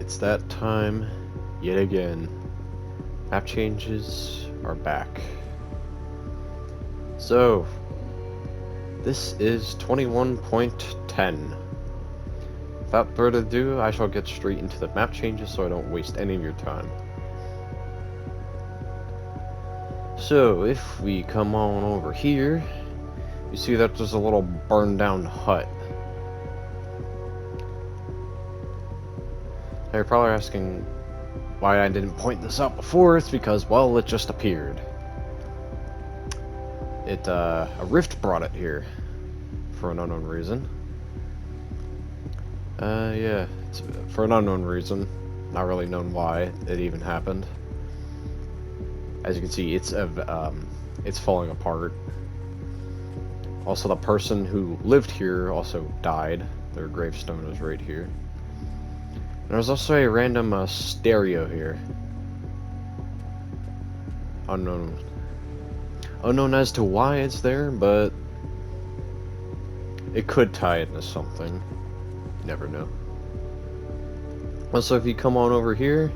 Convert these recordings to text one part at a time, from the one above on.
It's that time yet again. Map changes are back. So, this is 21.10. Without further ado, I shall get straight into the map changes so I don't waste any of your time. So, if we come on over here, you see that there's a little burned down hut. Now you're probably asking why I didn't point this out before. It's because, well, it just appeared. A rift brought it here for an unknown reason. Yeah, it's for an unknown reason. Not really known why it even happened. As you can see, it's falling apart. Also, the person who lived here also died. Their gravestone is right here. And there's also a random stereo here. Unknown as to why it's there, but it could tie into something. You never know. Also, if you come on over here,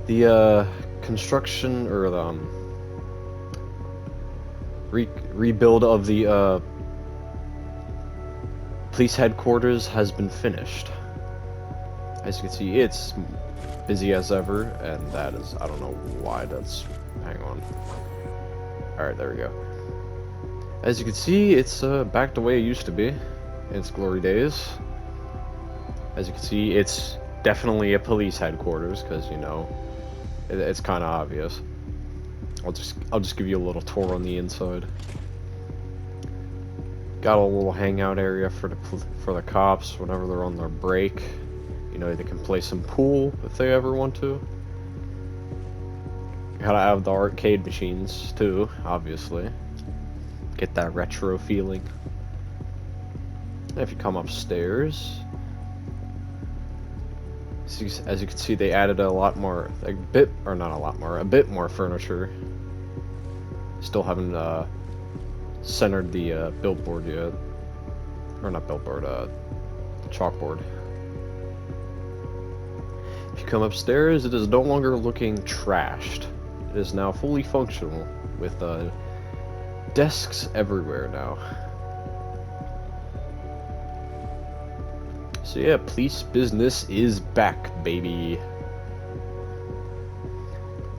the construction or the rebuild of the police headquarters has been finished. As you can see, it's busy as ever, and that is, I don't know why that's, hang on. Alright, there we go. As you can see, it's back the way it used to be in its glory days. As you can see, it's definitely a police headquarters, because, you know, it's kind of obvious. I'll just give you a little tour on the inside. Got a little hangout area for the cops whenever they're on their break. You know, they can play some pool if they ever want to. Gotta have the arcade machines too, obviously. Get that retro feeling. And if you come upstairs, as you can see, they added a bit more furniture. Still haven't centered the billboard yet, or not billboard, chalkboard. If you come upstairs, it is no longer looking trashed. It is now fully functional, with desks everywhere now. So yeah, police business is back, baby.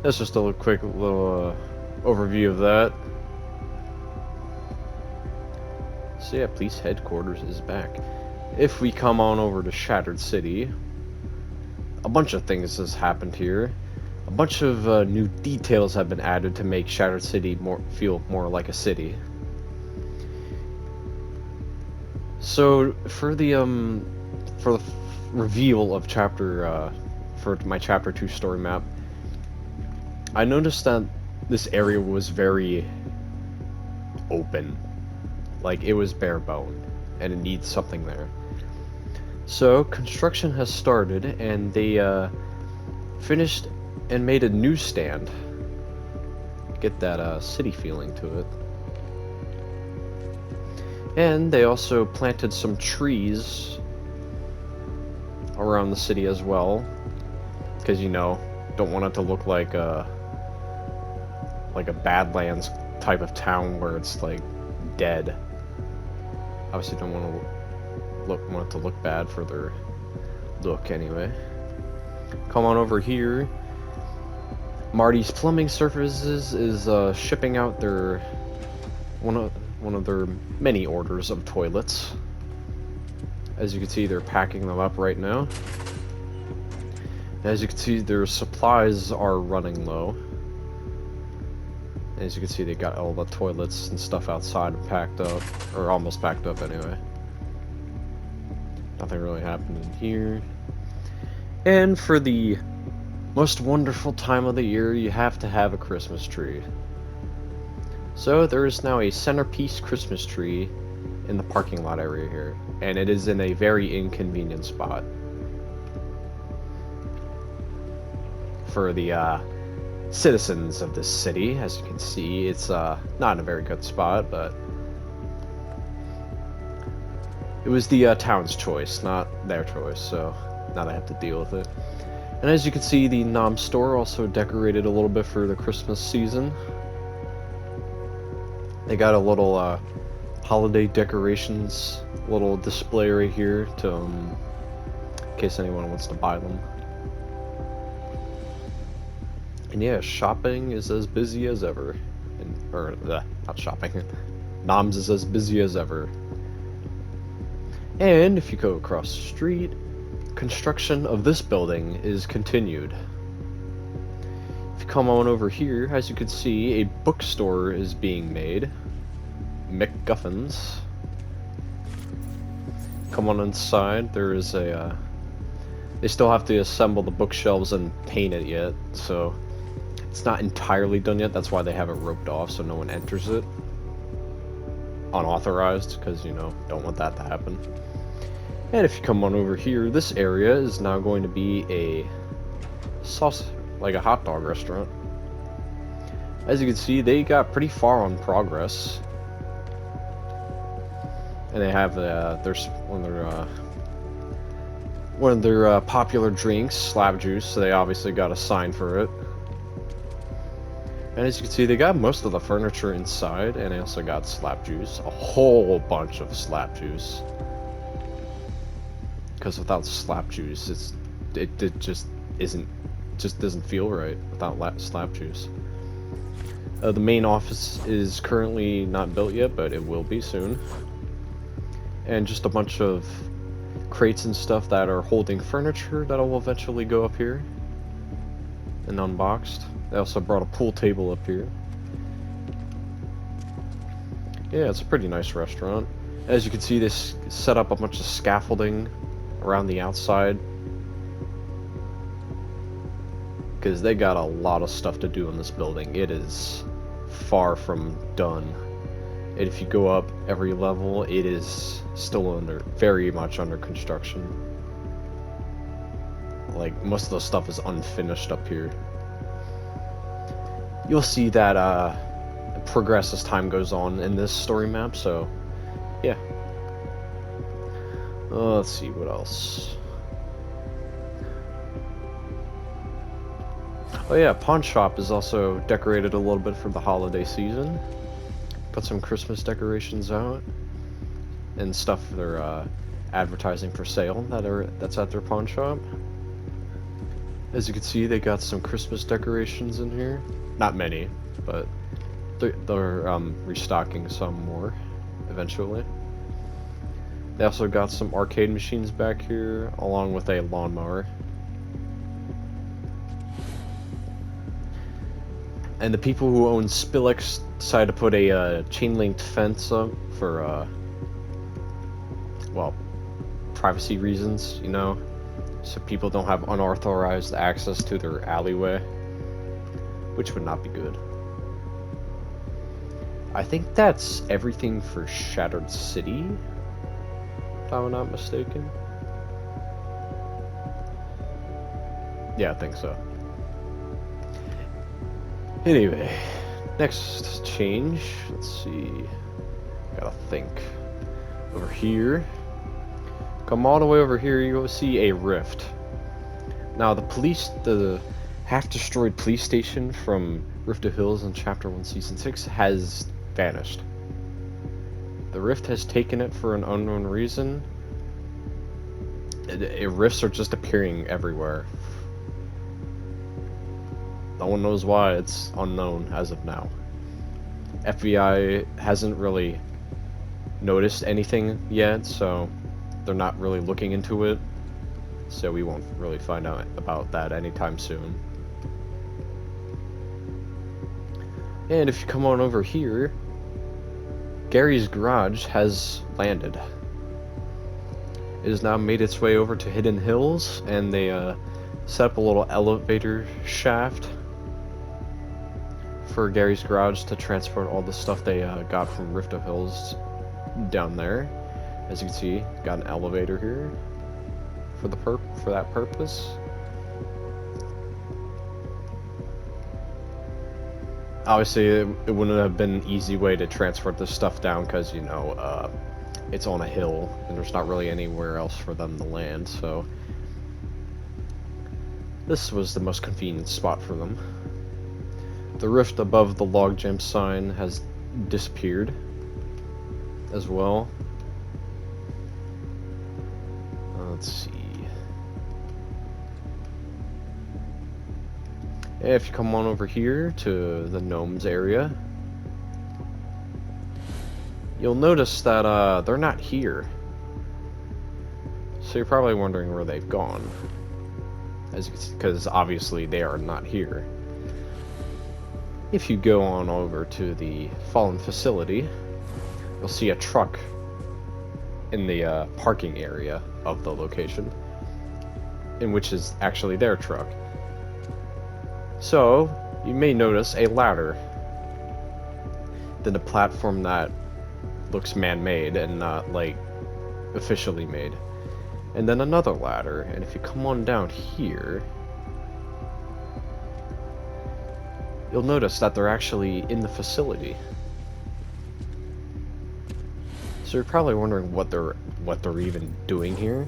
That's just a quick little overview of that. So yeah, police headquarters is back. If we come on over to Shattered City, a bunch of things has happened here. A bunch of new details have been added to make Shattered City feel more like a city. So for the reveal of for my chapter 2 story map, I noticed that this area was very open. Like, it was bare bone, and it needs something there. So, construction has started, and they finished and made a newsstand. Get that city feeling to it. And they also planted some trees around the city as well, because, you know, don't want it to look like a Badlands type of town where it's like dead. Obviously, don't want it to look bad for their look anyway. Come on over here. Marty's Plumbing Services is shipping out their one of their many orders of toilets. As you can see, they're packing them up right now. As you can see, their supplies are running low. As you can see, they got all the toilets and stuff outside packed up, or almost packed up anyway. Nothing really happened in here. And for the most wonderful time of the year, you have to have a Christmas tree. So there is now a centerpiece Christmas tree in the parking lot area here, and it is in a very inconvenient spot. For the citizens of this city, as you can see, it's not in a very good spot, but it was the town's choice, not their choice, so now they have to deal with it. And as you can see, the Gnome store also decorated a little bit for the Christmas season. They got a little holiday decorations, little display right here to in case anyone wants to buy them. And yeah, shopping is as busy as ever. Not shopping. Noms is as busy as ever. And if you go across the street, construction of this building is continued. If you come on over here, as you can see, a bookstore is being made. McGuffins. Come on inside, there is a, they still have to assemble the bookshelves and paint it yet, so it's not entirely done yet. That's why they have it roped off so no one enters it. Unauthorized, because, you know, don't want that to happen. And if you come on over here, this area is now going to be a like a hot dog restaurant. As you can see, they got pretty far on progress. And they have one of their popular drinks, slab juice, so they obviously got a sign for it. And as you can see, they got most of the furniture inside, and they also got slab juice, a whole bunch of slab juice. Because without slab juice, it just doesn't feel right without slab juice. The main office is currently not built yet, but it will be soon. And just a bunch of crates and stuff that are holding furniture that will eventually go up here and unboxed. They also brought a pool table up here. Yeah, it's a pretty nice restaurant. As you can see, they set up a bunch of scaffolding around the outside because they got a lot of stuff to do in this building. It is far from done. And if you go up every level, it is still very much under construction. Like, most of the stuff is unfinished up here. You'll see that progress as time goes on in this story map, so yeah. Let's see, what else? Oh yeah, pawn shop is also decorated a little bit for the holiday season. Got some Christmas decorations out and stuff they're advertising for sale that's at their pawn shop. As you can see, they got some Christmas decorations in here. Not many, but they're restocking some more eventually. They also got some arcade machines back here, along with a lawnmower. And the people who own Spillex decided to put a chain-linked fence up for, well, privacy reasons, you know? So people don't have unauthorized access to their alleyway, which would not be good. I think that's everything for Shattered City, if I'm not mistaken. Yeah, I think so. Anyway, next change, let's see, gotta think. Over here, come all the way over here, you'll see a rift. Now the half-destroyed police station from Rift of Hills in Chapter 1 Season 6 has vanished. The rift has taken it for an unknown reason. Rifts are just appearing everywhere. No one knows why, it's unknown as of now. FBI hasn't really noticed anything yet, so they're not really looking into it. So we won't really find out about that anytime soon. And if you come on over here, Gary's Garage has landed. It has now made its way over to Hidden Hills, and they set up a little elevator shaft for Gary's Garage to transport all the stuff they got from Rift of Hills down there. As you can see, got an elevator here for that purpose. Obviously, it wouldn't have been an easy way to transport this stuff down because, you know, it's on a hill and there's not really anywhere else for them to land, so This was the most convenient spot for them. The rift above the logjam sign has disappeared as well. Let's see. If you come on over here to the gnomes area, you'll notice that they're not here. So you're probably wondering where they've gone, as you can see, because obviously they are not here. If you go on over to the fallen facility, you'll see a truck in the parking area of the location, in which is actually their truck. So you may notice a ladder, then a platform that looks man-made and not like officially made, and then another ladder. And if you come on down here, you'll notice that they're actually in the facility. So you're probably wondering what they're even doing here.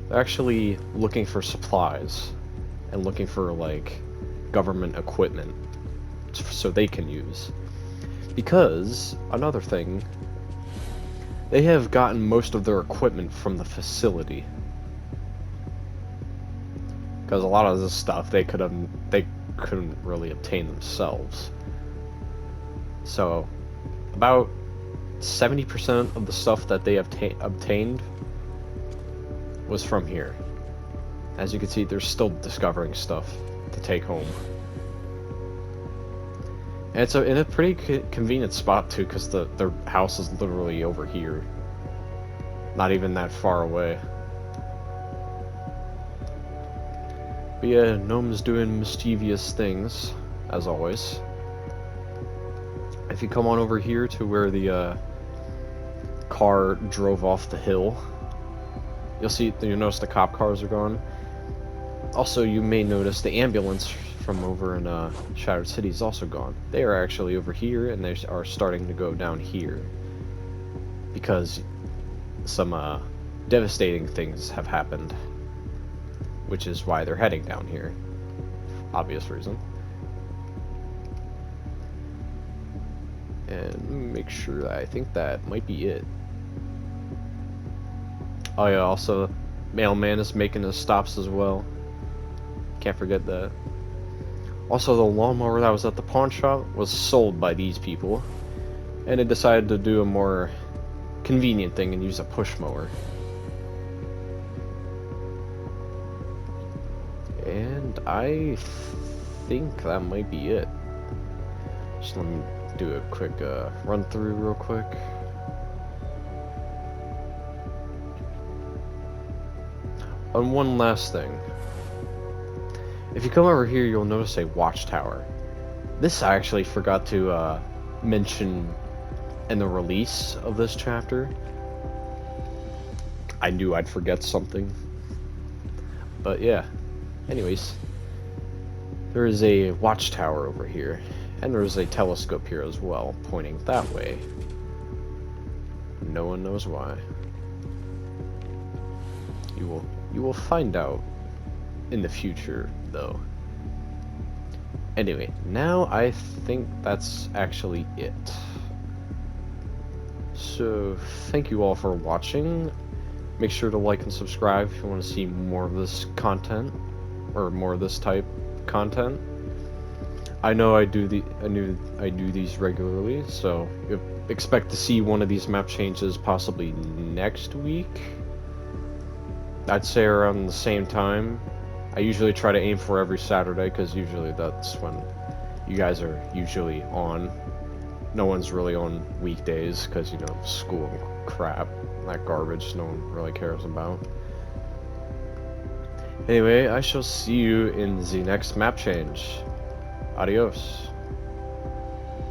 They're actually looking for supplies and looking for like government equipment so they can use. Because another thing, they have gotten most of their equipment from the facility. Because a lot of this stuff they couldn't really obtain themselves. So about 70% of the stuff that they obtained was from here. As you can see, they're still discovering stuff to take home. And it's in a pretty convenient spot too, because their house is literally over here. Not even that far away. But yeah, Gnome's doing mischievous things, as always. If you come on over here to where the car drove off the hill, you'll notice the cop cars are gone. Also, you may notice the ambulance from over in Shattered City is also gone. They are actually over here, and they are starting to go down here because some devastating things have happened, which is why they're heading down here. Obvious reason. And make sure, I think that might be it. Oh yeah, also, Mailman is making his stops as well. Can't forget that. Also, the lawnmower that was at the pawn shop was sold by these people, and they decided to do a more convenient thing and use a push mower. And I think that might be it. Just let me do a quick run through real quick. And one last thing. If you come over here, you'll notice a watchtower. This I actually forgot to mention in the release of this chapter. I knew I'd forget something. But yeah. Anyways, there is a watchtower over here, and there is a telescope here as well, pointing that way. No one knows why. You will find out in the future, though. Anyway, now I think that's actually it. So, thank you all for watching. Make sure to like and subscribe if you want to see more of this content, or more of this type of content. I know I do these regularly, so expect to see one of these map changes possibly next week. I'd say around the same time. I usually try to aim for every Saturday, because usually that's when you guys are usually on. No one's really on weekdays, because, you know, school and crap, that garbage no one really cares about. Anyway, I shall see you in the next map change. Adios.